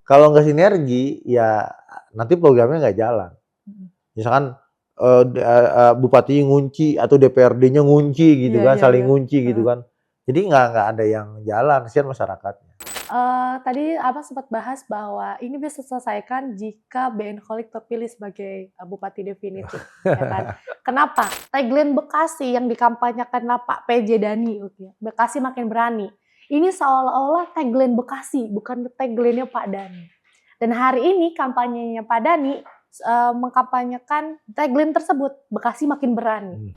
Kalau nggak sinergi, ya nanti programnya nggak jalan. Misalkan bupatinya ngunci atau DPRD-nya ngunci gitu Iya kan, iya saling iya. ngunci gitu Heeh. kan. Jadi nggak ada yang jalan, kasihan masyarakatnya. Tadi Abang sempat bahas bahwa ini bisa diselesaikan jika BN Holic terpilih sebagai, bupati definitif, ya kan. Kenapa? Tagline Bekasi yang dikampanyekanlah Pak PJ Dani, oke, Bekasi makin berani. Ini seolah-olah tagline Bekasi, bukan tagline-nya Pak Dani. Dan hari ini kampanyenya Pak Dani, mengkampanyekan tagline tersebut, Bekasi makin berani.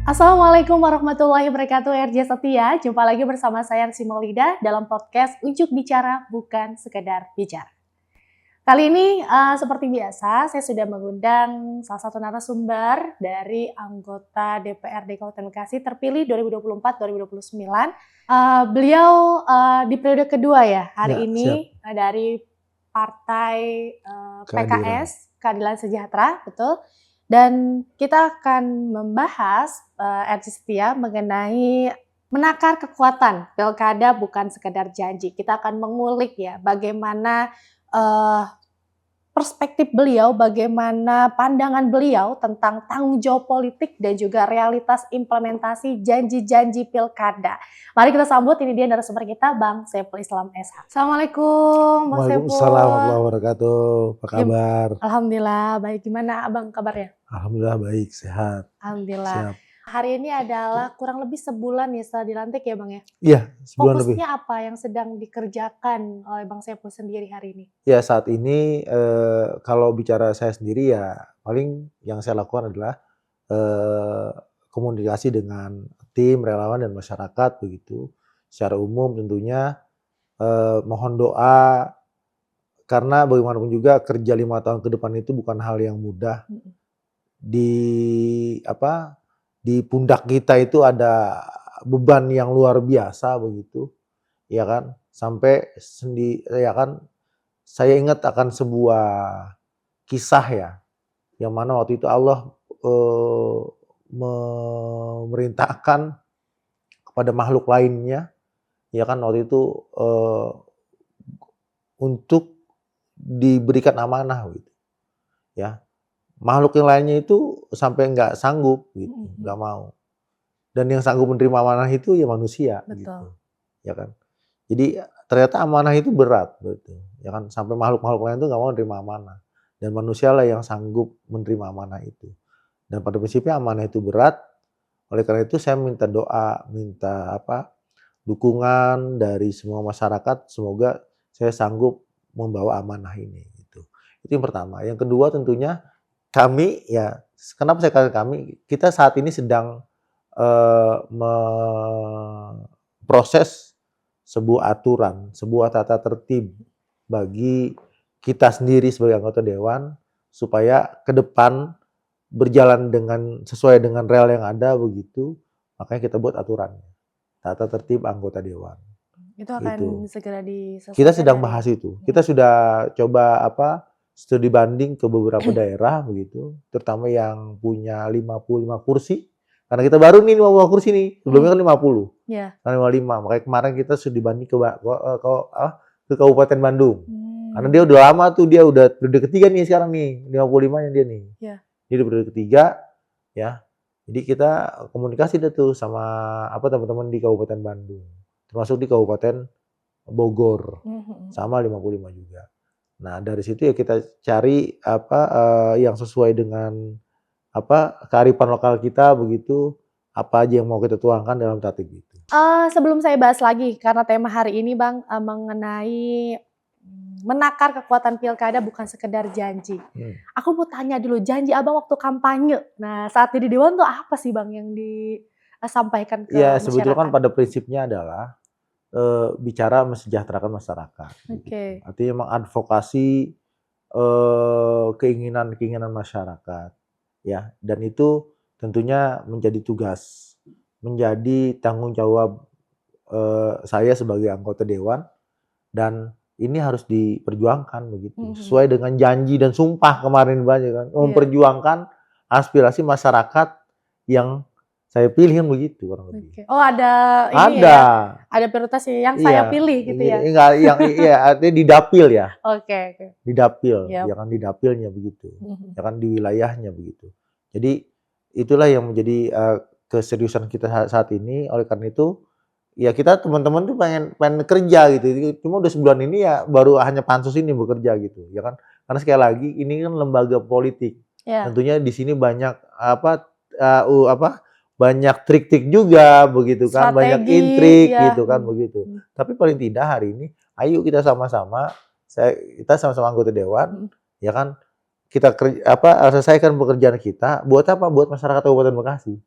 Assalamualaikum warahmatullahi wabarakatuh, RJ Setia. Jumpa lagi bersama saya Arsi Maulida dalam podcast Ujuk Bicara Bukan Sekedar Bicara. Kali ini seperti biasa saya sudah mengundang salah satu narasumber dari anggota DPRD Kabupaten Bekasi terpilih 2024-2029. Beliau di periode kedua ya hari Ya, ini dari Partai PKS Keadilan Sejahtera, betul. Dan kita akan membahas RJ Setia mengenai menakar kekuatan pilkada bukan sekedar janji. Kita akan mengulik ya bagaimana perspektif beliau, bagaimana pandangan beliau tentang tanggung jawab politik dan juga realitas implementasi janji-janji pilkada. Mari kita sambut, ini dia narasumber kita, Bang Saiful Islam SH. Assalamualaikum, Bang Saiful. Waalaikumsalam warahmatullahi wabarakatuh. Apa kabar? Alhamdulillah baik. Gimana Abang kabarnya? Alhamdulillah baik, sehat. Alhamdulillah. Siap. Hari ini adalah kurang lebih sebulan ya setelah dilantik ya Bang ya? Iya, sebulan lebih. Fokusnya apa yang sedang dikerjakan oleh Bang Saiful sendiri hari ini? Ya saat ini kalau bicara saya sendiri ya paling yang saya lakukan adalah komunikasi dengan tim relawan dan masyarakat begitu. Secara umum tentunya mohon doa karena bagaimanapun juga kerja 5 tahun ke depan itu bukan hal yang mudah. Di pundak kita itu ada beban yang luar biasa begitu, ya kan? Sampai ya kan, saya ingat akan sebuah kisah ya, yang mana waktu itu Allah memerintahkan kepada makhluk lainnya, ya kan waktu itu untuk diberikan amanah gitu, ya. Makhluk yang lainnya itu sampai nggak sanggup gitu, nggak mau. Dan yang sanggup menerima amanah itu ya manusia. Betul. Gitu, ya kan. Jadi ternyata amanah itu berat, gitu, ya kan. Sampai makhluk-makhluk lain itu nggak mau menerima amanah. Dan manusialah yang sanggup menerima amanah itu. Dan pada prinsipnya amanah itu berat. Oleh karena itu saya minta doa, minta dukungan dari semua masyarakat. Semoga saya sanggup membawa amanah ini. Gitu. Itu yang pertama. Yang kedua tentunya kami ya, kenapa saya katakan kami? Kita saat ini sedang memproses sebuah aturan, sebuah tata tertib bagi kita sendiri sebagai anggota dewan supaya ke depan berjalan sesuai dengan rel yang ada begitu, makanya kita buat aturannya. Tata tertib anggota dewan. Itu akan Gitu. segera diselesaikan. Kita sedang bahas itu. Kita sudah coba studi banding ke beberapa daerah begitu, terutama yang punya 55 kursi. Karena kita baru nih 50 kursi nih, sebelumnya kan 50. Iya. 55. Makanya kemarin kita studi banding ke Kabupaten Bandung. Karena dia udah lama tuh, dia udah periode ketiga nih sekarang nih, 55-nya dia nih. Iya. Jadi periode ketiga ya. Jadi kita komunikasi deh tuh sama teman-teman di Kabupaten Bandung, termasuk di Kabupaten Bogor. Sama 55 juga. Nah, dari situ ya kita cari yang sesuai dengan kearifan lokal kita begitu, apa aja yang mau kita tuangkan dalam tatib itu. Sebelum saya bahas lagi, karena tema hari ini Bang mengenai menakar kekuatan pilkada bukan sekedar janji. Aku mau tanya dulu, janji Abang waktu kampanye. Nah, saat di Dewan tuh apa sih Bang yang disampaikan ke ya, masyarakat? sebetulnya kan pada prinsipnya adalah bicara mensejahterakan masyarakat. Oke. Gitu. Artinya mengadvokasi keinginan masyarakat, ya. Dan itu tentunya menjadi tugas, menjadi tanggung jawab saya sebagai anggota dewan, dan ini harus diperjuangkan begitu, sesuai dengan janji dan sumpah kemarin banyak kan, memperjuangkan aspirasi masyarakat yang saya pilih kan begitu kurang lebih. Oke. Oh ada ini Ada, ya, ada prioritasnya yang saya iya, pilih gitu ya? enggak yang iya artinya di dapil ya, Oke. di dapil, Yap. ya kan di dapilnya begitu, Mhm. ya kan di wilayahnya begitu. Jadi itulah yang menjadi keseriusan kita saat ini. Oleh karena itu, ya kita teman-teman tuh pengen pengen kerja gitu. Cuma udah sebulan ini ya baru hanya pansus ini bekerja gitu, ya kan. Karena sekali lagi ini kan lembaga politik. Ya. Tentunya di sini banyak banyak trik-trik juga begitu kan, banyak Strategi, intrik ya. gitu kan begitu. Tapi paling tidak hari ini ayo kita sama-sama kita sama-sama anggota dewan, ya kan, kita selesaikan pekerjaan kita. Buat apa? Buat masyarakat Kabupaten Bekasi,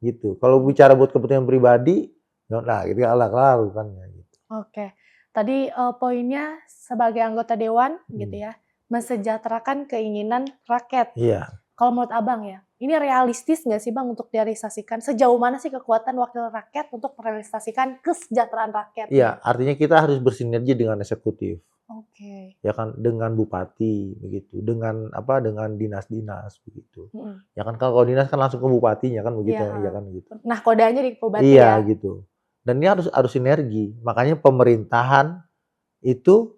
gitu. Kalau bicara buat kepentingan pribadi, nah itu kelar kan ya gitu. Oke. Tadi poinnya sebagai anggota dewan gitu ya, mensejahterakan keinginan rakyat. Iya. Kalau menurut Abang ya, ini realistis nggak sih Bang untuk direalisasikan? Sejauh mana sih kekuatan wakil rakyat untuk merealisasikan kesejahteraan rakyat? Iya, artinya kita harus bersinergi dengan eksekutif. Oke. Ya kan, dengan bupati begitu, dengan dengan dinas-dinas begitu. Ya kan kalau dinas kan langsung ke bupatinya kan begitu, Iya. ya kan gitu. Nah, kodanya di bupati Iya ya. gitu. Dan ini harus sinergi. Makanya pemerintahan itu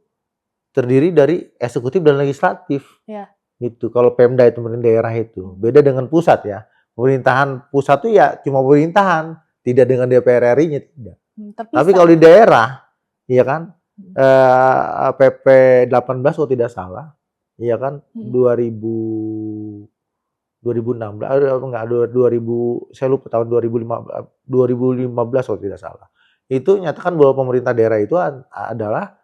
terdiri dari eksekutif dan legislatif. Iya. Gitu. Kalau Pemda itu pemerintah daerah itu beda dengan pusat ya. Pemerintahan pusat itu ya cuma pemerintahan, tidak dengan DPR RI-nya tidak. Tapi kalau di daerah, ya kan, PP 18 kalau tidak salah, ya kan, 2016 enggak 2000 saya lupa tahun 2015 kalau tidak salah. Itu nyatakan bahwa pemerintah daerah itu adalah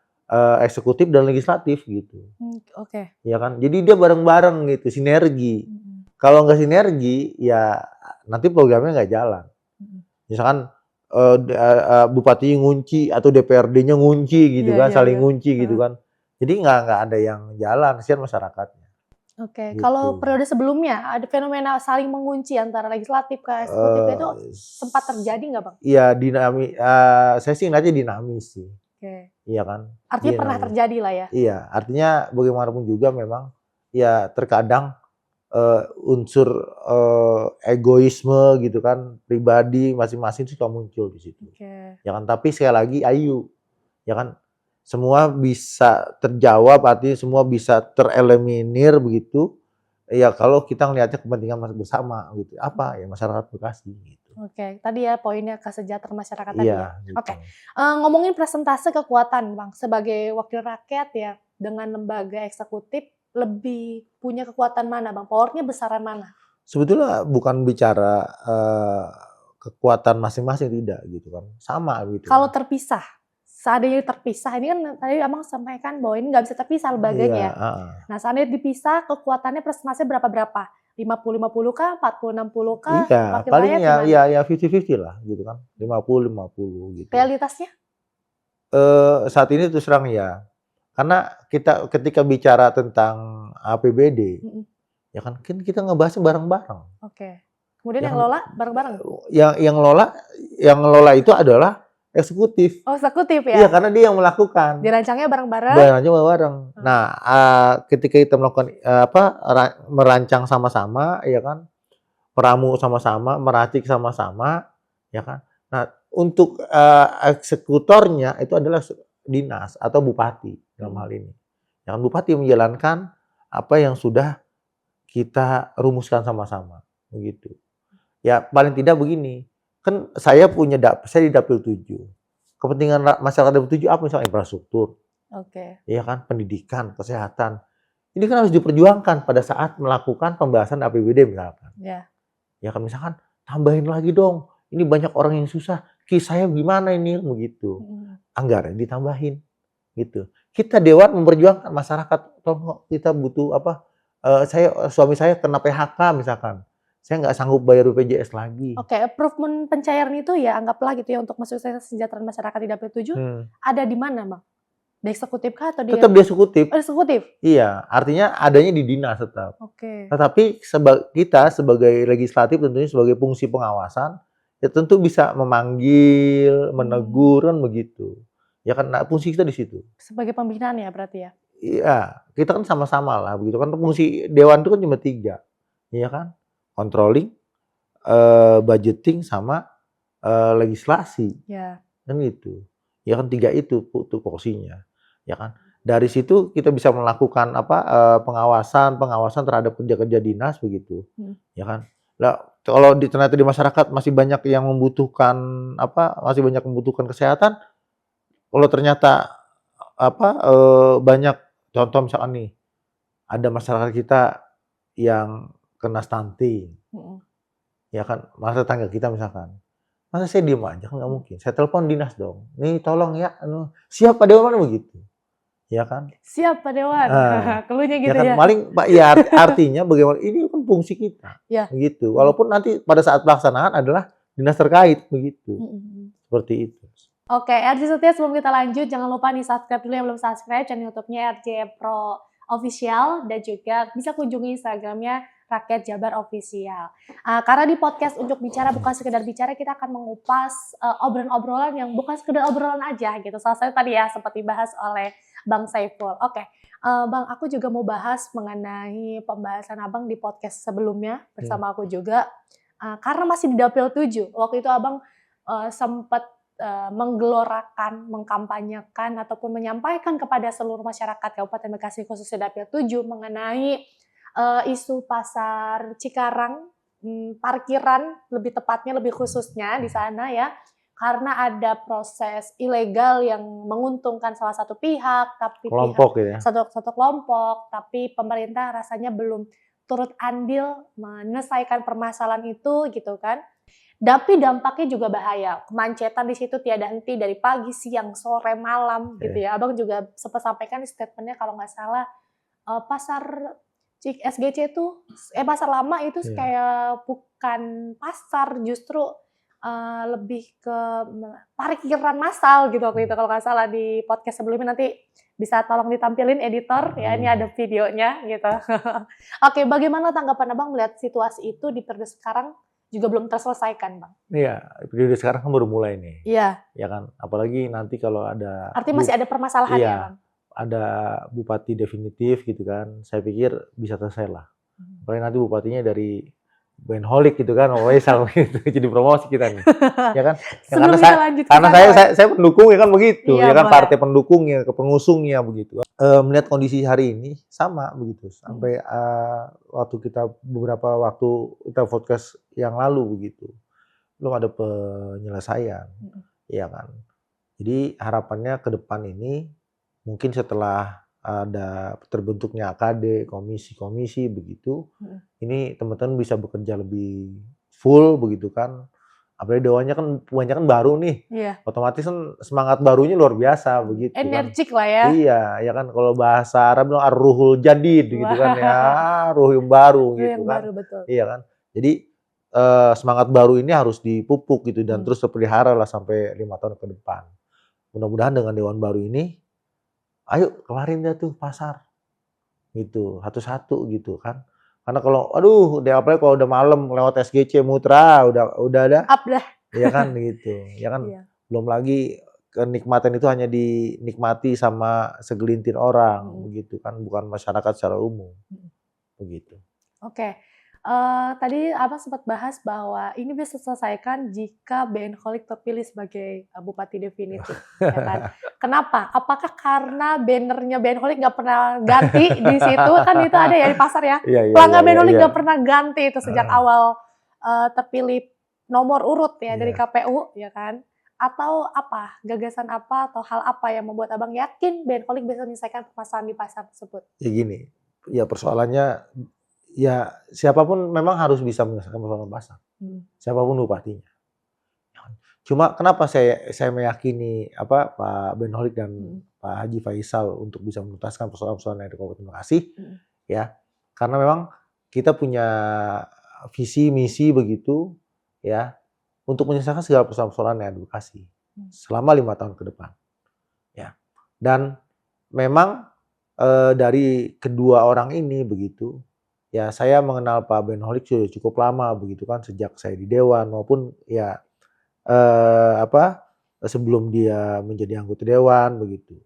eksekutif dan legislatif gitu. Oke. Ya kan, jadi dia bareng-bareng gitu, sinergi. Kalau nggak sinergi, ya nanti programnya nggak jalan. Misalkan bupati ngunci atau DPRD-nya ngunci gitu kan, saling ngunci gitu kan. Jadi nggak ada yang jalan, kasihan masyarakatnya. Oke, Gitu. kalau periode sebelumnya ada fenomena saling mengunci antara legislatif ke eksekutif itu sempat terjadi nggak Bang? Iya saya sih ngeliatnya dinamis sih. Oke. Iya kan. Artinya pernah terjadi lah ya? Iya, artinya bagaimanapun juga memang ya terkadang unsur egoisme gitu kan, pribadi masing-masing suka muncul di situ. Ya kan, tapi sekali lagi ayo, ya kan, semua bisa terjawab, artinya semua bisa tereliminir begitu. Ya kalau kita ngelihatnya kepentingan bersama gitu. Apa ya masyarakat Bekasi gitu. Oke, tadi ya poinnya kesejahteraan masyarakat tadi ya. Gitu. Oke, ngomongin presentase kekuatan Bang, sebagai wakil rakyat ya dengan lembaga eksekutif lebih punya kekuatan mana Bang? Powernya besaran mana? Sebetulnya bukan bicara kekuatan masing-masing tidak gitu kan, sama gitu. Kalau terpisah, seandainya terpisah, ini kan tadi Abang sampaikan bahwa ini nggak bisa terpisah lembaganya. Nah, seandainya dipisah, kekuatannya presentasinya berapa-berapa? 50-50 kah? 40-60 kah? Iya, Wakil paling rakyat gimana? ya 50-50 lah gitu kan, 50-50 gitu. Realitasnya? Saat ini terus terang ya, karena kita ketika bicara tentang APBD, ya kan kita ngebahasnya bareng-bareng. Oke. Kemudian yang ngelola bareng-bareng? Yang ngelola itu adalah eksekutif. Oh, eksekutif ya? Iya, karena dia yang melakukan. Dirancangnya bareng-bareng? Dirancangnya bareng. Nah, ketika kita melakukan merancang sama-sama, ya kan, meramu sama-sama, meracik sama-sama, ya kan. Nah, untuk eksekutornya itu adalah dinas atau bupati dalam hal ini. Yang bupati menjalankan apa yang sudah kita rumuskan sama-sama, begitu. Ya paling tidak begini, kan saya di Dapil 7. Kepentingan masyarakat Dapil 7 apa misalnya infrastruktur. Oke. Iya kan, pendidikan, kesehatan. Ini kan harus diperjuangkan pada saat melakukan pembahasan APBD misalkan. Ya. Ya kan misalkan tambahin lagi dong. Ini banyak orang yang susah. Saya gimana ini begitu. Anggaran ditambahin gitu. Kita dewan memperjuangkan masyarakat, kita butuh suami saya kena PHK misalkan. Saya nggak sanggup bayar BPJS lagi. Oke, improvement pencairan itu ya anggaplah gitu ya untuk masuk kesejahteraan masyarakat di Dapil 7 ada di mana Bang? Di eksekutif kah atau di Tetap di eksekutif. Oh, eksekutif? Iya, artinya adanya di dinas tetap. Oke. Tetapi kita sebagai legislatif tentunya sebagai fungsi pengawasan ya tentu bisa memanggil, menegur kan begitu. Ya kan fungsi kita di situ. Sebagai pembinaan ya berarti ya? Iya, kita kan sama-sama lah begitu kan, fungsi dewan itu kan cuma 3. Iya kan? controlling, budgeting sama legislasi. Ya. Kan gitu. Ya kan 3 itu tuh porsinya, ya kan. Dari situ kita bisa melakukan pengawasan terhadap kerja-kerja dinas begitu, ya kan. Lah kalau ternyata di masyarakat masih banyak yang membutuhkan kesehatan, kalau ternyata banyak contoh misalkan nih, ada masyarakat kita yang kena stunting, ya kan, tetangga kita misalkan. Masa saya diem aja? Kan nggak mungkin. Saya telepon dinas dong. Nih tolong ya, siap Pak Dewan begitu, ya kan? Siap Pak Dewan, keluhnya Ya gitu kan, ya. paling ya artinya bagaimana ini kan fungsi kita, Ya. begitu. Walaupun nanti pada saat pelaksanaan adalah dinas terkait begitu, seperti itu. Oke, RJ Setia, sebelum kita lanjut, jangan lupa nih subscribe dulu yang belum subscribe channel YouTube-nya RJ Pro Official, dan juga bisa kunjungi Instagram-nya Rakyat Jabar Official. Karena di podcast Untuk Bicara Bukan Sekedar Bicara, kita akan mengupas obrolan-obrolan yang bukan sekedar obrolan aja gitu. Salah satu tadi ya sempat dibahas oleh Bang Saiful. Oke, Bang, aku juga mau bahas mengenai pembahasan Abang di podcast sebelumnya bersama aku juga. Karena masih di Dapil 7, waktu itu Abang sempat menggelorakan, mengkampanyekan ataupun menyampaikan kepada seluruh masyarakat Kabupaten Bekasi khususnya Dapil 7 mengenai isu pasar Cikarang, parkiran lebih tepatnya, lebih khususnya di sana ya, karena ada proses ilegal yang menguntungkan salah satu pihak, tapi Kelompok ya. satu kelompok, tapi pemerintah rasanya belum turut andil menyelesaikan permasalahan itu gitu kan. Tapi dampaknya juga bahaya. Kemacetan di situ tiada henti dari pagi, siang, sore, malam gitu ya. Abang juga sempat sampaikan di statementnya kalau nggak salah pasar SGC itu pasar lama itu kayak bukan pasar, justru lebih ke parkiran massal gitu waktu itu kalau nggak salah. Di podcast sebelumnya nanti bisa tolong ditampilin editor ya, ini ada videonya gitu. Oke, bagaimana tanggapan Abang melihat situasi itu di periode sekarang juga belum terselesaikan, Bang? Iya, periode sekarang kan baru mulai nih. Iya. Ya kan, apalagi nanti kalau ada Artinya masih ada permasalahan ya, Bang? Ada bupati definitif gitu kan, saya pikir bisa selesai lah. Apalagi nanti bupatinya dari Benholik gitu kan, Waisal gitu, jadi promosi kita nih, ya kan? Ya, karena saya pendukung ya kan begitu, ya kan, partai pendukungnya, pengusungnya begitu. Melihat kondisi hari ini sama begitu, sampai waktu kita podcast yang lalu begitu, belum ada penyelesaian, ya kan? Jadi harapannya ke depan ini mungkin setelah ada terbentuknya AKD, komisi-komisi begitu, ini teman-teman bisa bekerja lebih full begitu kan. Apalagi dewannya kan kebanyakan baru nih, otomatis kan semangat barunya luar biasa begitu. Energik lah ya. Iya, ya kan, kalau bahasa Arab bilang ar-ruhul jadid gitu kan ya, ruh yang baru gitu kan. Betul. Iya kan. Jadi semangat baru ini harus dipupuk gitu dan terus terpelihara lah sampai 5 tahun ke depan. Mudah-mudahan dengan dewan baru ini, ayo kelarin dah tuh pasar, gitu, satu-satu gitu kan. Karena kalau, apalagi kalau udah malam lewat SGC mutra, udah dah. Up dah. Ya kan gitu, ya kan. Belum lagi kenikmatan itu hanya dinikmati sama segelintir orang, begitu kan, bukan masyarakat secara umum, begitu. Oke. Tadi Abang sempat bahas bahwa ini bisa diselesaikan jika BN-Holic terpilih sebagai bupati definitif, ya kan? Kenapa? Apakah karena bannernya BN-Holic nggak pernah ganti di situ? Kan itu ada ya di pasar ya. Pelanggan BN-Holic nggak pernah ganti itu sejak awal terpilih nomor urut ya dari KPU, ya kan? Atau apa? Gagasan apa atau hal apa yang membuat Abang yakin BN-Holic bisa menyelesaikan permasalahan di pasar tersebut? Ya gini, ya persoalannya, ya siapapun memang harus bisa menyelesaikan persoalan pasar, siapapun bupatinya. Cuma kenapa saya meyakini Pak BN-Holic dan Pak Haji Faisal untuk bisa menuntaskan persoalan-persoalan yang ada di Kabupaten Bekasi, ya karena memang kita punya visi misi begitu ya untuk menyelesaikan segala persoalan-persoalan yang ada di Bekasi selama 5 tahun ke depan, ya. Dan memang dari kedua orang ini begitu. Ya, saya mengenal Pak BN-Holic sudah cukup lama begitu kan, sejak saya di dewan maupun ya sebelum dia menjadi anggota dewan begitu.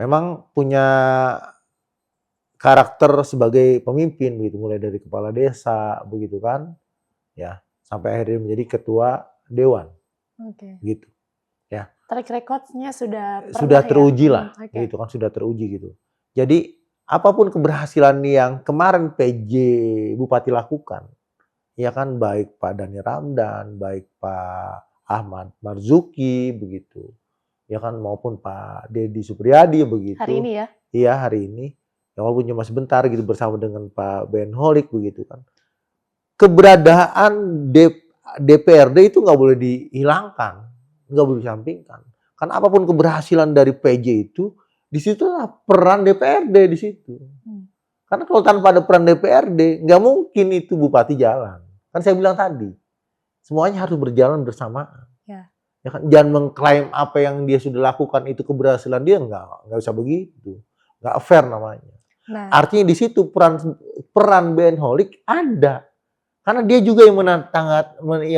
Memang punya karakter sebagai pemimpin begitu, mulai dari kepala desa begitu kan, ya sampai akhirnya menjadi ketua dewan Oke. gitu. Ya, Track record-nya sudah sudah pernah ya? teruji lah, Oke. gitu kan, sudah teruji gitu. Jadi apapun keberhasilan yang kemarin PJ Bupati lakukan, ya kan, baik Pak Dhani Ramdan, baik Pak Ahmad Marzuki begitu, ya kan, maupun Pak Deddy Supriyadi Hari begitu. ini ya? Iya, hari ini, ya walaupun cuma sebentar gitu bersama dengan Pak Ben Holik begitu kan. Keberadaan DPRD itu nggak boleh dihilangkan, nggak boleh disampingkan. Kan apapun keberhasilan dari PJ itu, di situlah peran DPRD di situ. Karena kalau tanpa ada peran DPRD, nggak mungkin itu bupati jalan. Kan saya bilang tadi, semuanya harus berjalan bersamaan. Ya. Ya kan? Jangan mengklaim apa yang dia sudah lakukan itu keberhasilan dia, nggak bisa begitu. Nggak fair namanya. Nah, Artinya di situ peran Ben Holik ada. Karena dia juga yang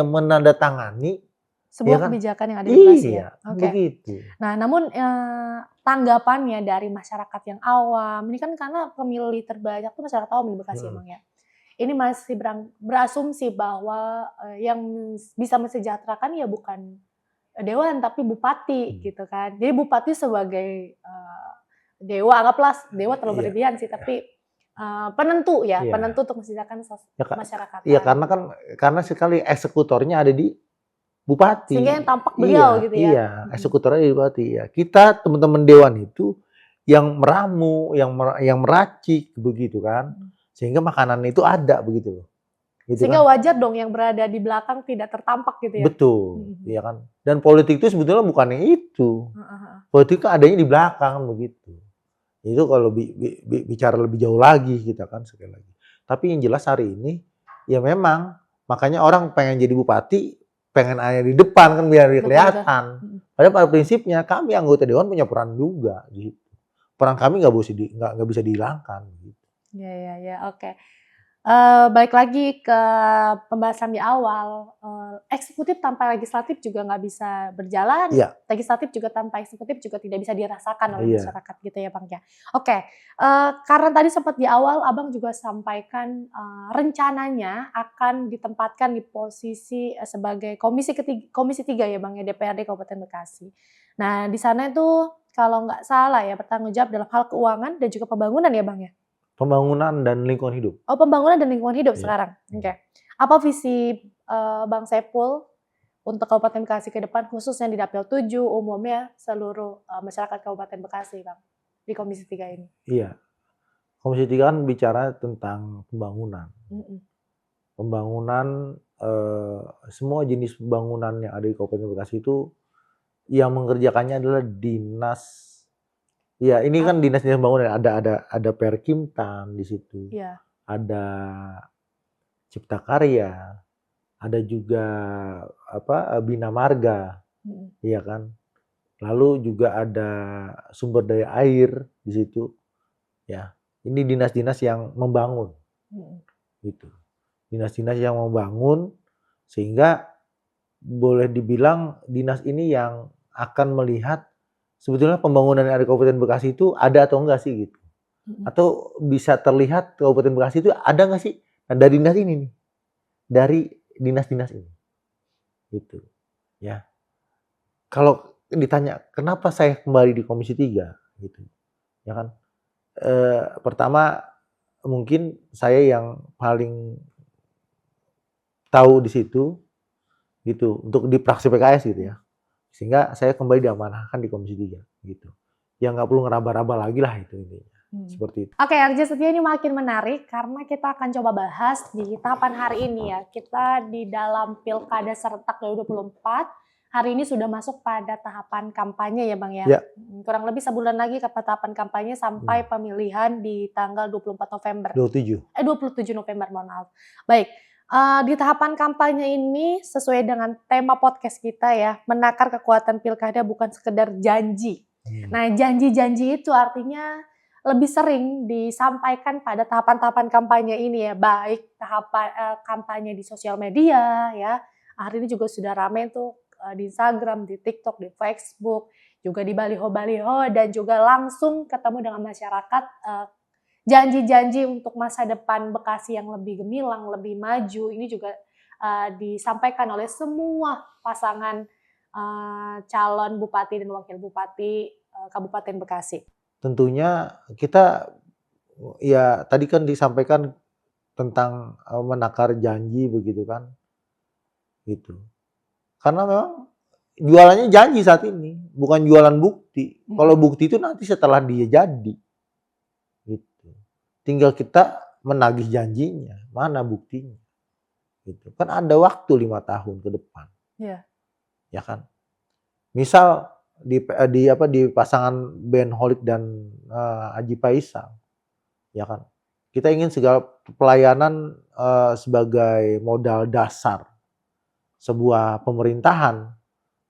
menandatangani sebuah ya kan? kebijakan yang ada di Bekasi ya? Iya, Oke. begitu. Nah, namun tanggapannya dari masyarakat yang awam, ini kan karena pemilih terbanyak tuh masyarakat awam di Bekasi emang ya. Ini masih berasumsi bahwa yang bisa mensejahterakan ya bukan dewan tapi bupati gitu kan. Jadi bupati sebagai dewa, anggaplah dewa terlalu berlebihan sih, tapi penentu ya, Iya. penentu untuk mensejahterakan masyarakat. Iya, karena sekali eksekutornya ada di bupati. Sehingga yang tampak beliau gitu ya. Iya, eksekutornya di bupati ya. Kita teman-teman dewan itu yang meramu, yang meracik begitu kan. Sehingga makanan itu ada begitu loh. Gitu Sehingga kan? wajar dong yang berada di belakang tidak tertampak gitu ya. Betul, iya kan. Dan politik itu sebetulnya bukannya itu. Politik itu adanya di belakang begitu. Itu kalau bicara lebih jauh lagi kita kan sekali lagi. Tapi yang jelas hari ini ya memang makanya orang pengen jadi bupati, pengen ada di depan kan biar kelihatan. Padahal pada prinsipnya kami anggota dewan punya peran juga gitu. Peran kami nggak bisa dihilangkan gitu. Ya, oke. Balik lagi ke pembahasan di awal, eksekutif tanpa legislatif juga nggak bisa berjalan, legislatif juga tanpa eksekutif juga tidak bisa dirasakan oleh masyarakat gitu ya Bang ya. Oke, karena tadi sempat di awal Abang juga sampaikan rencananya akan ditempatkan di posisi sebagai komisi 3 ya Bang ya, DPRD Kabupaten Bekasi. Nah di sana itu kalau nggak salah ya bertanggung jawab dalam hal keuangan dan juga pembangunan ya Bang ya? Pembangunan dan lingkungan hidup. Oh, pembangunan dan lingkungan hidup sekarang. Oke. Apa visi Bang Saiful untuk Kabupaten Bekasi ke depan khususnya di Dapil 7 umumnya seluruh masyarakat Kabupaten Bekasi, Bang, di Komisi 3 ini? Iya. Komisi 3 kan bicara tentang pembangunan. Pembangunan semua jenis pembangunan yang ada di Kabupaten Bekasi itu yang mengerjakannya adalah dinas. Ya, ini kan dinas-dinas pembangunan, ada Perkimtan di situ. Iya. Ada Cipta Karya, ada juga Bina Marga. Iya kan? Lalu juga ada sumber daya air di situ. Ya, ini dinas-dinas yang membangun. Gitu. Dinas-dinas yang membangun sehingga boleh dibilang dinas ini yang akan melihat sebetulnya pembangunan yang ada di Kabupaten Bekasi itu ada atau enggak sih gitu. Atau bisa terlihat Kabupaten Bekasi itu ada enggak sih dari dinas ini nih. Dari dinas-dinas ini. Gitu. Ya. Kalau ditanya kenapa saya kembali di Komisi 3 gitu. Ya kan? Pertama mungkin saya yang paling tahu di situ gitu untuk di fraksi PKS gitu ya. Sehingga saya kembali diamanahkan di Komisi 3 gitu. Ya nggak perlu ngeraba-raba lagi lah itu intinya. Seperti itu. Oke, RJ Setia ini makin menarik karena kita akan coba bahas di tahapan hari ini ya. Kita di dalam Pilkada serentak 2024 hari ini sudah masuk pada tahapan kampanye ya Bang ya. Kurang lebih sebulan lagi ke tahapan kampanye sampai pemilihan di tanggal 24 November. 27 November, mohon maaf. Baik. Di tahapan kampanye ini sesuai dengan tema podcast kita ya, menakar kekuatan pilkada bukan sekedar janji. Nah, janji-janji itu artinya lebih sering disampaikan pada tahapan-tahapan kampanye ini ya, baik tahapan kampanye di sosial media ya. Hari ini juga sudah ramai tuh di Instagram, di TikTok, di Facebook, juga di baliho-baliho dan juga langsung ketemu dengan masyarakat janji-janji untuk masa depan Bekasi yang lebih gemilang, lebih maju, ini juga disampaikan oleh semua pasangan calon bupati dan wakil bupati Kabupaten Bekasi. Tentunya kita ya tadi kan disampaikan tentang menakar janji begitu kan, gitu. Karena memang jualannya janji saat ini, bukan jualan bukti. Kalau bukti itu nanti setelah dia jadi, gitu. Tinggal kita menagih janjinya, mana buktinya, gitu. Kan ada waktu 5 tahun ke depan, Iya. ya kan. Misal di pasangan Ben Holik dan Haji Faisal, ya kan. Kita ingin segala pelayanan sebagai modal dasar sebuah pemerintahan,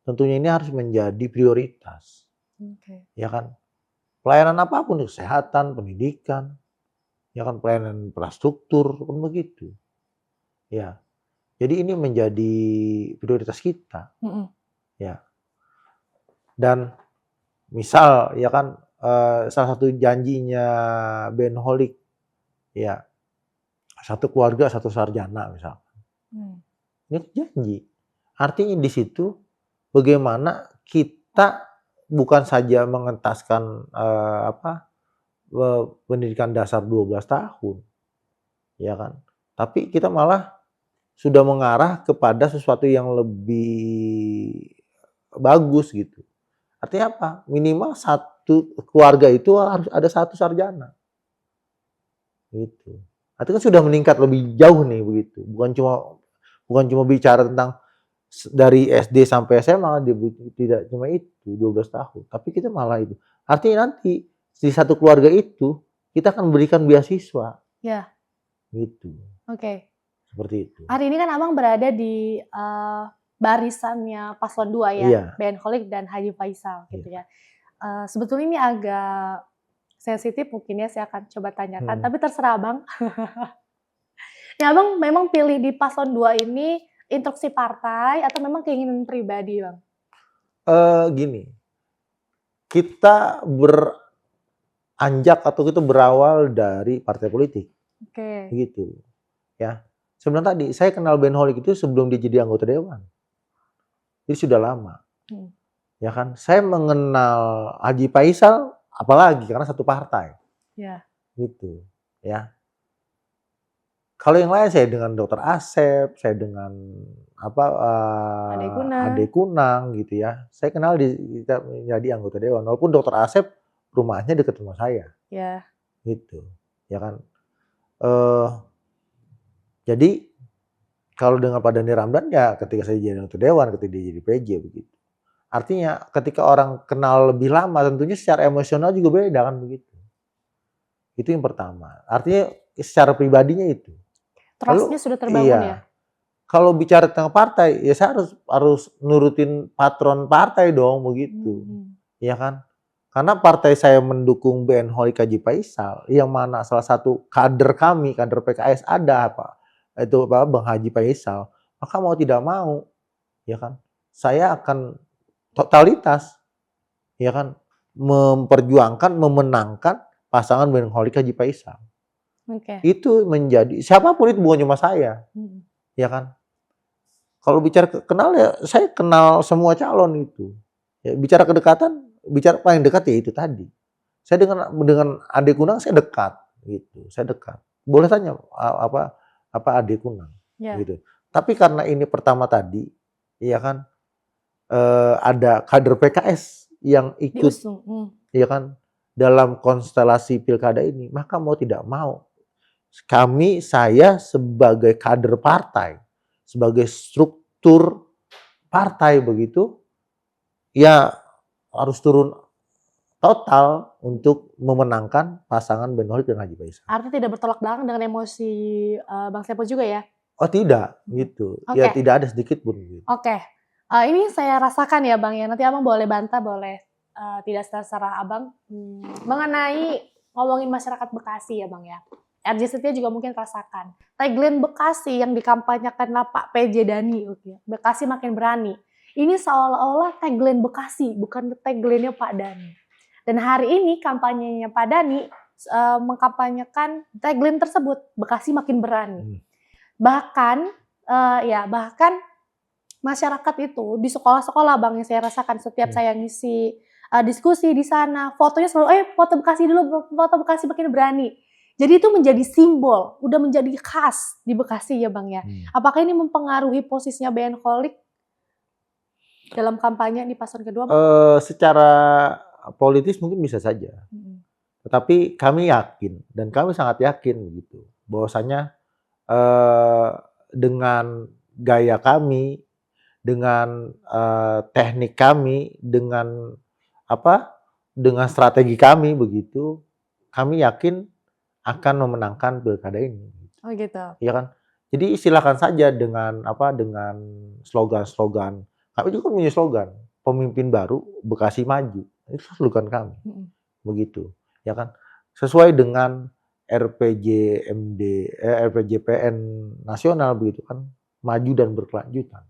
tentunya ini harus menjadi prioritas, ya kan. Pelayanan apapun, kesehatan, pendidikan, ya kan, pelayanan infrastruktur, kan begitu. Ya, jadi ini menjadi prioritas kita, ya. Dan misal, ya kan, salah satu janjinya Ben Holik, ya, satu keluarga, satu sarjana misal. Ini janji. Artinya di situ bagaimana kita bukan saja mengentaskan pendidikan dasar 12 tahun, ya kan. Tapi kita malah sudah mengarah kepada sesuatu yang lebih bagus gitu. Artinya apa? Minimal satu keluarga itu harus ada satu sarjana. Gitu. Artinya kan sudah meningkat lebih jauh nih begitu. Bukan cuma bicara tentang dari SD sampai SMA, tidak cuma itu 12 tahun, tapi kita malah itu. Artinya nanti di satu keluarga itu kita akan berikan beasiswa. Ya. Gitu. Oke. Seperti itu. Hari ini kan Abang berada di barisannya paslon 2 ya, Iya. Ben Holik dan Haji Faisal gitu ya. Sebetulnya ini agak sensitif mungkin ya, saya akan coba tanyakan, tapi terserah Abang. Ya Abang memang pilih di paslon 2 ini instruksi partai atau memang keinginan pribadi Bang? Gini, kita beranjak atau kita berawal dari partai politik. Oke. Gitu. Ya. Sebenarnya tadi saya kenal Ben Holik itu sebelum dia jadi anggota dewan. Jadi sudah lama. Ya kan? Saya mengenal Haji Faisal apalagi karena satu partai. Ya. Gitu. Ya. Kalau yang lain saya dengan Dr. Asep, saya dengan Ade Kunang gitu ya. Saya kenal kita menjadi anggota dewan. Walaupun Dr. Asep rumahnya dekat rumah saya. Ya. Gitu. Ya kan. Jadi kalau dengan Pak Dhani Ramdan ya ketika saya jadi anggota dewan, ketika dia jadi PJ begitu. Artinya ketika orang kenal lebih lama tentunya secara emosional juga beda kan begitu. Itu yang pertama. Artinya secara pribadinya itu. Trust-nya sudah terbangun ya? Kalau bicara tentang partai, ya saya harus nurutin patron partai dong begitu. Ya kan? Karena partai saya mendukung Ben Holik Haji Faisal, yang mana salah satu kader kami, kader PKS ada Bang Haji Faisal, maka mau tidak mau, ya kan, saya akan totalitas, ya kan, memperjuangkan, memenangkan pasangan Ben Holik Haji Faisal. Itu menjadi siapapun itu bukan cuma saya, ya kan. Kalau bicara kenal ya saya kenal semua calon itu. Ya, bicara kedekatan, bicara paling dekat ya itu tadi. Saya dengan Ade Kunang saya dekat, gitu. Saya dekat. Boleh tanya apa Ade Kunang, gitu. Tapi karena ini pertama tadi, ya kan, ada kader PKS yang ikut, ya kan, dalam konstelasi pilkada ini, maka mau tidak mau, saya sebagai kader partai, sebagai struktur partai begitu, ya harus turun total untuk memenangkan pasangan Ben Holik dan Haji Faisal. Artinya tidak bertolak belakang dengan emosi Bang Saiful juga ya? Oh tidak, gitu. Ya tidak ada sedikit pun. Gitu. Ini saya rasakan ya Bang ya, nanti Abang boleh bantah, boleh tidak terserah Abang. Mengenai ngomongin masyarakat Bekasi ya Bang ya. RJ Setia juga mungkin rasakan. Tagline Bekasi yang dikampanyekan Pak PJ Dhani, Bekasi makin berani. Ini seolah-olah tagline Bekasi, bukan tagline-nya Pak Dhani. Dan hari ini kampanyenya Pak Dhani mengkampanyekan tagline tersebut, Bekasi makin berani. Hmm. Bahkan bahkan masyarakat itu di sekolah-sekolah Bang, yang saya rasakan setiap saya ngisi diskusi di sana, fotonya selalu foto Bekasi dulu, foto Bekasi makin berani. Jadi itu menjadi simbol, udah menjadi khas di Bekasi ya Bang ya. Apakah ini mempengaruhi posisinya BN-Holic dalam kampanye di paslon kedua Bang? Secara politis mungkin bisa saja. Tetapi kami yakin, dan kami sangat yakin gitu, bahwasanya dengan gaya kami, dengan teknik kami, dengan strategi kami begitu, kami yakin akan memenangkan pilkada ini. Oh gitu. Iya kan? Jadi silakan saja dengan slogan-slogan. Kami juga punya slogan, pemimpin baru Bekasi maju. Itu slogan kami. Begitu. Ya kan? Sesuai dengan RPJMD, RPJPN nasional begitu kan, maju dan berkelanjutan.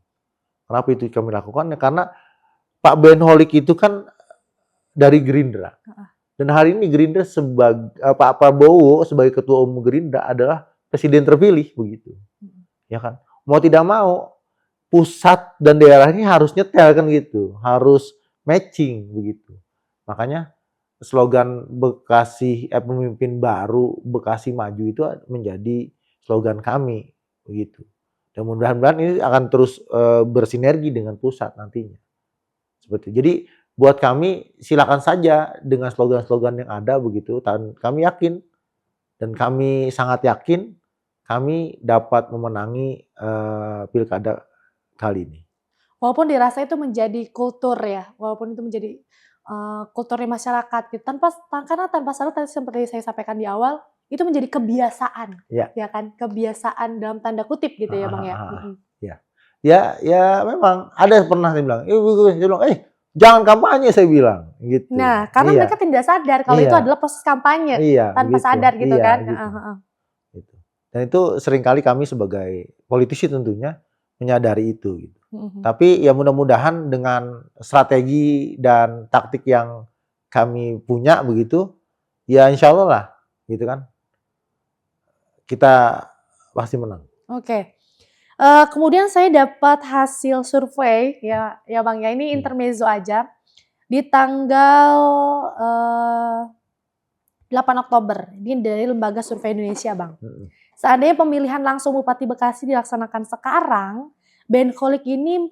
Kenapa itu kami lakukan? Karena Pak BN-Holic itu kan dari Gerindra. Dan hari ini Gerindra Pak Prabowo sebagai ketua umum Gerindra adalah presiden terpilih begitu. Ya kan? Mau tidak mau pusat dan daerah ini harus nyetel kan gitu, harus matching begitu. Makanya slogan Bekasi pemimpin baru Bekasi maju itu menjadi slogan kami begitu. Dan mudah-mudahan ini akan terus bersinergi dengan pusat nantinya. Seperti itu. Jadi buat kami silakan saja dengan slogan-slogan yang ada begitu. Dan kami yakin dan kami sangat yakin kami dapat memenangi pilkada kali ini. Walaupun dirasa itu menjadi kultur ya, walaupun itu menjadi kulturnya masyarakat gitu. Karena tanpa sadar tadi seperti saya sampaikan di awal, itu menjadi kebiasaan, ya kan? Kebiasaan dalam tanda kutip gitu ya Bang ya. Ya memang ada pernah saya bilang, jangan kampanye saya bilang gitu. Nah, karena mereka tidak sadar kalau itu adalah proses kampanye tanpa sadar gitu kan. Gitu. Dan itu seringkali kami sebagai politisi tentunya menyadari itu gitu. Tapi ya mudah-mudahan dengan strategi dan taktik yang kami punya begitu, ya insya Allah lah gitu kan, kita pasti menang. Oke. Kemudian saya dapat hasil survei ya Bang ya, ini intermezzo aja. Di tanggal 8 Oktober, ini dari Lembaga Survei Indonesia Bang. Seandainya pemilihan langsung Bupati Bekasi dilaksanakan sekarang, BN-Holic ini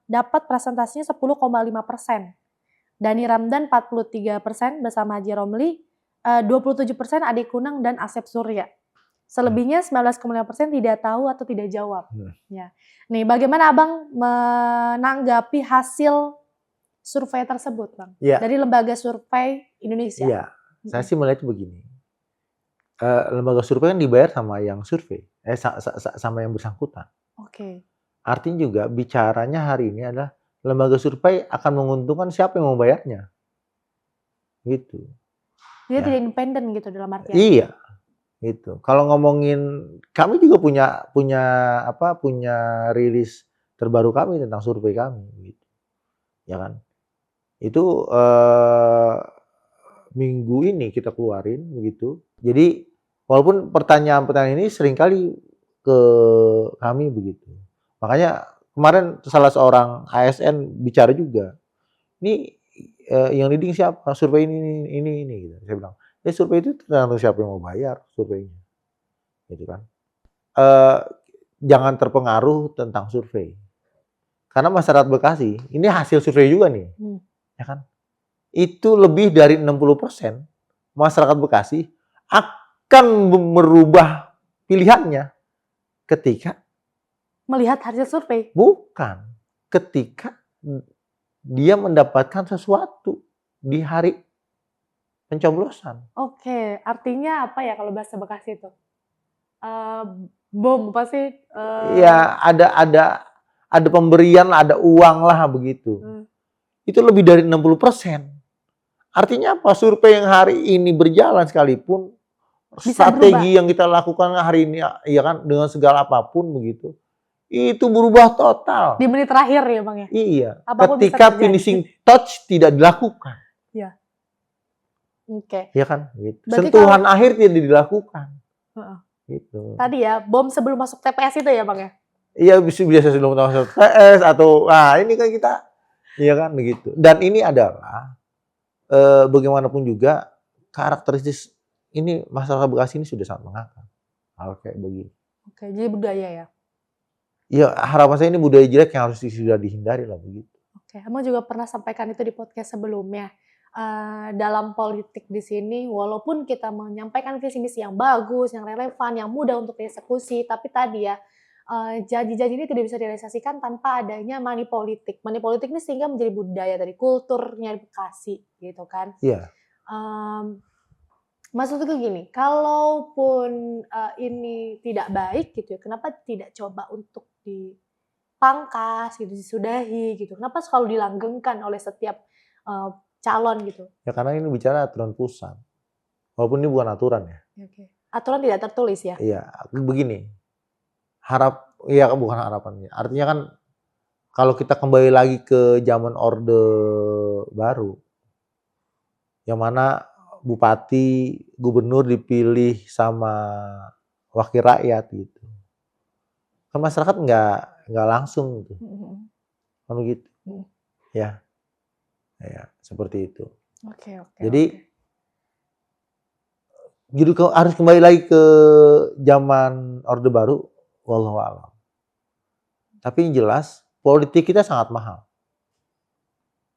dapat presentasinya 10,5%. Dani Ramdan 43% bersama Haji Romli, 27% Ade Kunang dan Asep Surya. Selebihnya 19,5% tidak tahu atau tidak jawab. Ya. Nih, bagaimana Abang menanggapi hasil survei tersebut, Bang? Dari Lembaga Survei Indonesia. Iya, saya sih melihatnya begini. Lembaga survei kan dibayar sama yang survei, sama yang bersangkutan. Oke. Artinya juga bicaranya hari ini adalah lembaga survei akan menguntungkan siapa yang membayarnya. Gitu. Dia tidak independen gitu dalam artian. Iya. Gitu. Kalau ngomongin, kami juga punya rilis terbaru kami tentang survei kami, gitu. Ya kan? Itu minggu ini kita keluarin begitu. Jadi walaupun pertanyaan-pertanyaan ini seringkali ke kami begitu. Makanya kemarin salah seorang ASN bicara juga. Ini yang leading siapa? Survei ini gitu. Saya bilang, survei itu tergantung siapa yang mau bayar surveinya, gitu kan. Jangan terpengaruh tentang survei, karena masyarakat Bekasi ini hasil survei juga nih, ya kan. Itu lebih dari 60% masyarakat Bekasi akan merubah pilihannya ketika melihat hasil survei. Bukan, ketika dia mendapatkan sesuatu di hari pencoblosan. Oke, artinya apa ya kalau bahasa Bekasi itu? Bom pasti. Ya ada pemberian, ada uang lah begitu. Itu lebih dari 60%. Artinya apa? Survei yang hari ini berjalan sekalipun, bisa strategi berubah. Yang kita lakukan hari ini, ya kan, dengan segala apapun begitu, itu berubah total. Di menit terakhir ya Bang ya? Iya. Apapun ketika finishing touch tidak dilakukan. Iya. Oke. Ya kan? Gitu. Berarti Sentuhan akhir tidak dilakukan. Heeh. Gitu. Tadi ya, bom sebelum masuk TPS itu ya Bang ya? Iya biasa sebelum masuk TS atau ini kan kita, iya kan begitu. Dan ini adalah bagaimanapun juga karakteristik ini masyarakat Bekasi ini sudah sangat mengakar hal kayak begini. Oke, jadi budaya ya? Ya harapan saya ini budaya jelek yang harus sudah dihindari lah begitu. Oke, Abang juga pernah sampaikan itu di podcast sebelumnya. Dalam politik di sini, walaupun kita menyampaikan visi misi yang bagus, yang relevan, yang mudah untuk dieksekusi, tapi tadi ya, janji-janji ini tidak bisa direalisasikan tanpa adanya money politik. Money politik ini sehingga menjadi budaya dari kulturnya di Bekasi, gitu kan. Iya. Maksudku gini, kalaupun ini tidak baik gitu ya, kenapa tidak coba untuk dipangkas gitu, disudahi gitu? Kenapa selalu dilanggengkan oleh setiap calon gitu? Ya karena ini bicara aturan pusat. Walaupun ini bukan aturan ya. Oke. Aturan tidak tertulis ya? Iya, begini. Bukan harapannya. Artinya kan kalau kita kembali lagi ke zaman Orde Baru, yang mana bupati, gubernur dipilih sama wakil rakyat gitu. Kan masyarakat nggak langsung gitu. Kan begitu. Ya. Ya, seperti itu. Oke. Jadi harus kembali lagi ke zaman Orde Baru, wallahu a'lam. Tapi yang jelas politik kita sangat mahal.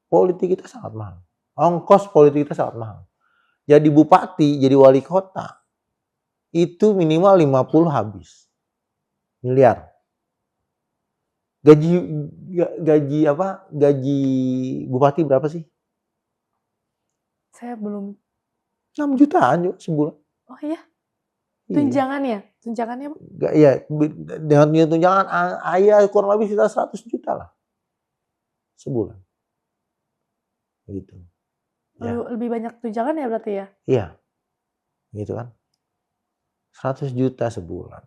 Ongkos politik kita sangat mahal. Jadi bupati, jadi wali kota itu minimal 50 habis miliar. Gaji bupati berapa sih? Saya belum. 6 jutaan juga sebulan. Oh iya? Tunjangannya? Tunjangannya? Iya, dengan tunjangan ayah kurang lebih sekitar 100 juta lah sebulan. Gitu. Ya. Lebih banyak tunjangan ya berarti ya? Iya. Gitu kan. 100 juta sebulan.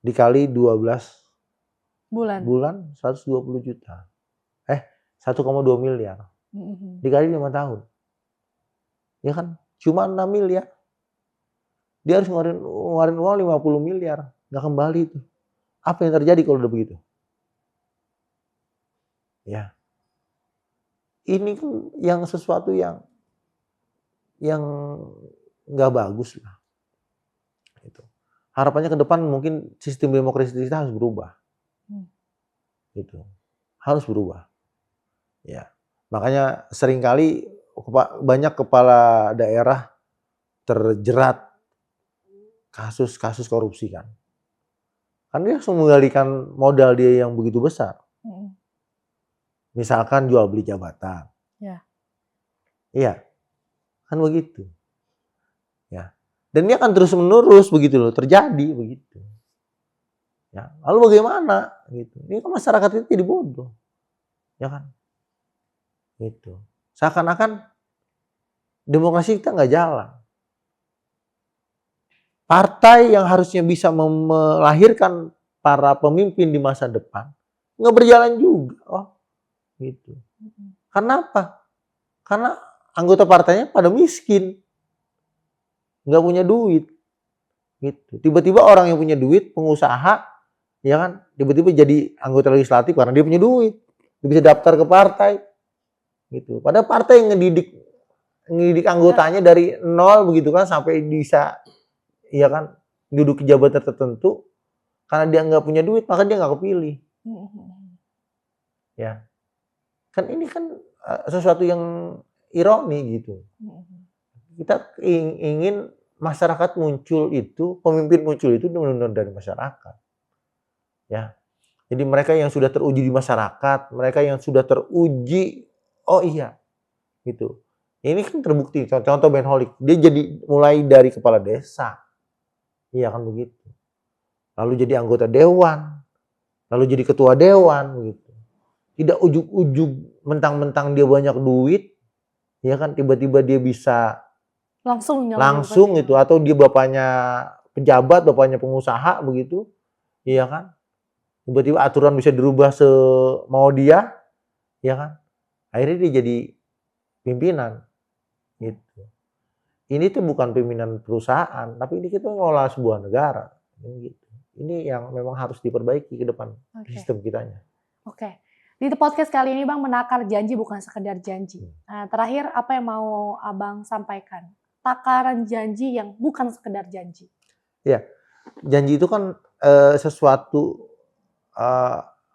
Dikali 12 bulan 120 juta. 1,2 miliar. Dikali 5 tahun. Ya kan? Cuma 6 miliar. Dia harus ngeluarin uang 50 miliar. Nggak kembali itu. Apa yang terjadi kalau udah begitu? Ya. Ini kan yang sesuatu yang nggak bagus lah. Gitu. Harapannya ke depan mungkin sistem demokrasi kita harus berubah. Gitu. Harus berubah. Ya. Makanya seringkali banyak kepala daerah terjerat kasus-kasus korupsi kan. Kan dia harus menggalikan modal dia yang begitu besar. Misalkan jual beli jabatan. Ya. Iya. Kan begitu. Ya. Dan ini akan terus menerus begitu loh, terjadi begitu. Ya. Lalu bagaimana gitu. Ini kan masyarakat itu jadi bodoh. Ya kan? Gitu. Seakan-akan demokrasi kita nggak jalan. Partai yang harusnya bisa melahirkan para pemimpin di masa depan nggak berjalan juga. Oh, gitu. Karena apa? Karena anggota partainya pada miskin, nggak punya duit. Gitu. Tiba-tiba orang yang punya duit, pengusaha, ya kan? Tiba-tiba jadi anggota legislatif karena dia punya duit, dia bisa daftar ke partai. Gitu. Padahal partai yang ngedidik anggotanya dari nol begitu kan sampai bisa, ya kan, duduk di jabatan tertentu, karena dia nggak punya duit maka dia nggak kepilih. Ya, kan ini kan sesuatu yang ironi gitu. Kita ingin masyarakat muncul itu, pemimpin muncul itu benar-benar dari masyarakat. Ya, jadi mereka yang sudah teruji di masyarakat, mereka yang sudah teruji, oh iya, gitu. Ini kan terbukti. Contoh Ben Holik, dia jadi mulai dari kepala desa. Iya kan begitu. Lalu jadi anggota dewan. Lalu jadi ketua dewan begitu. Tidak ujug-ujug mentang-mentang dia banyak duit, ya kan tiba-tiba dia bisa langsung itu, atau dia bapaknya pejabat, bapaknya pengusaha begitu. Iya kan? Tiba-tiba aturan bisa dirubah semau dia, ya kan? Akhirnya dia jadi pimpinan. gitu. Ini tuh bukan pimpinan perusahaan, tapi ini kita ngelola sebuah negara, gitu. Ini yang memang harus diperbaiki ke depan sistem kitanya. Oke. Di podcast kali ini Bang menakar janji bukan sekedar janji. Nah, terakhir apa yang mau Abang sampaikan? Takaran janji yang bukan sekedar janji. Ya, janji itu kan sesuatu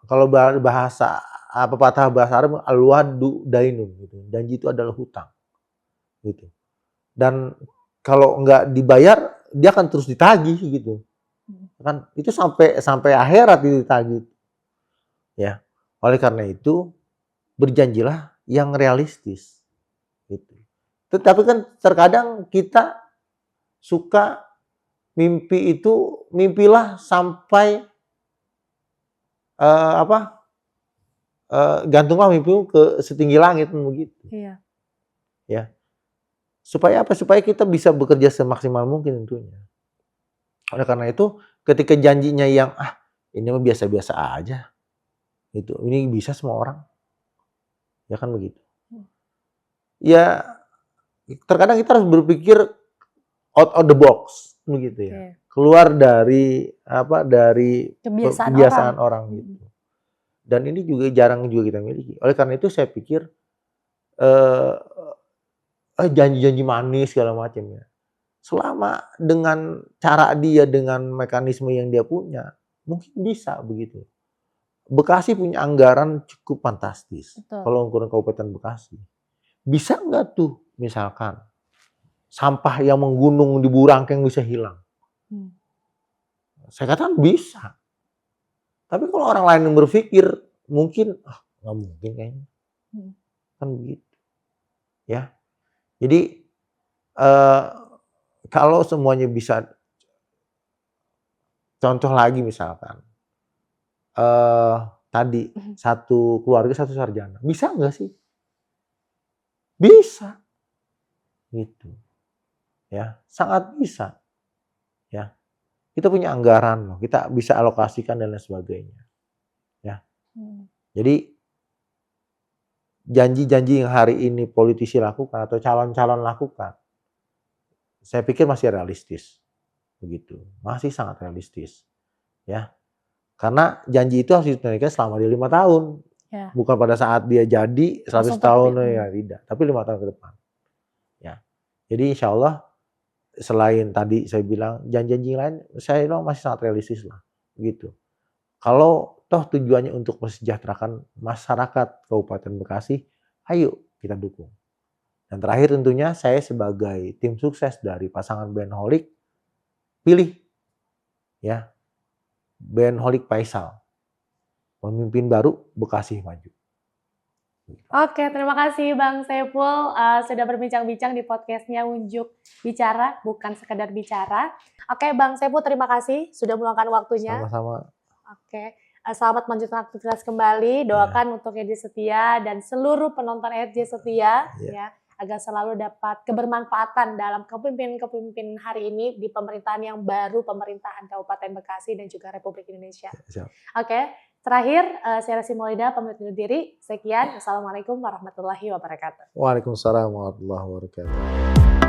kalau bahasa pepatah bahasa Arab al-wa'du dainun gitu. Janji itu adalah hutang. Gitu. Dan kalau nggak dibayar dia akan terus ditagih gitu. Kan itu sampai akhirat itu ditagih. Ya. Oleh karena itu berjanjilah yang realistis gitu. Tetapi kan terkadang kita suka mimpilah sampai gantunglah mimpimu ke setinggi langit begitu. Iya. Ya. Supaya apa? Supaya kita bisa bekerja semaksimal mungkin tentunya. Oleh karena itu, ketika janjinya yang ini mah biasa-biasa aja. Gitu. Ini bisa semua orang. Ya kan begitu. Ya terkadang kita harus berpikir out of the box begitu ya. Keluar dari kebiasaan orang gitu. Dan ini juga jarang juga kita miliki. Oleh karena itu saya pikir janji-janji manis segala macam ya. Selama dengan cara dia, dengan mekanisme yang dia punya, mungkin bisa begitu. Bekasi punya anggaran cukup fantastis. Betul. Kalau ukuran Kabupaten Bekasi. Bisa nggak tuh misalkan sampah yang menggunung di Burangkeng bisa hilang? Saya katakan bisa. Tapi kalau orang lain yang berpikir, mungkin nggak mungkin kayaknya. Kan begitu. Ya. Jadi kalau semuanya bisa, contoh lagi misalkan, tadi satu keluarga satu sarjana, bisa nggak sih? Bisa, gitu, ya, sangat bisa, ya. Kita punya anggaran loh, kita bisa alokasikan dan lain sebagainya, ya. Jadi janji-janji yang hari ini politisi lakukan atau calon-calon lakukan, saya pikir masih realistis, begitu, masih sangat realistis, ya. Karena janji itu harus ditunaikan selama 5 tahun, bukan pada saat dia jadi 100 tahun ya tidak, tapi 5 tahun ke depan, ya. Jadi insya Allah selain tadi saya bilang janji-janji lain, saya bilang masih sangat realistis lah, gitu. Kalau toh tujuannya untuk mesejahterakan masyarakat Kabupaten Bekasi, ayo kita dukung. Dan terakhir tentunya saya sebagai tim sukses dari pasangan BNHOLIC, pilih ya BNHOLIC Faisal, pemimpin baru Bekasi Maju. Oke, terima kasih Bang Saiful sudah berbincang-bincang di podcastnya Unjuk Bicara, bukan sekedar bicara. Oke, Bang Saiful terima kasih sudah meluangkan waktunya. Sama-sama. Oke, selamat melanjutkan aktivitas kembali. Doakan untuk RJ Setia dan seluruh penonton RJ Setia ya, agar selalu dapat kebermanfaatan dalam kepemimpinan hari ini di pemerintahan yang baru, pemerintahan Kabupaten Bekasi dan juga Republik Indonesia. Oke, terakhir saya Resi Maulida pamit undur diri. Sekian, Assalamualaikum warahmatullahi wabarakatuh. Waalaikumsalam warahmatullahi wabarakatuh.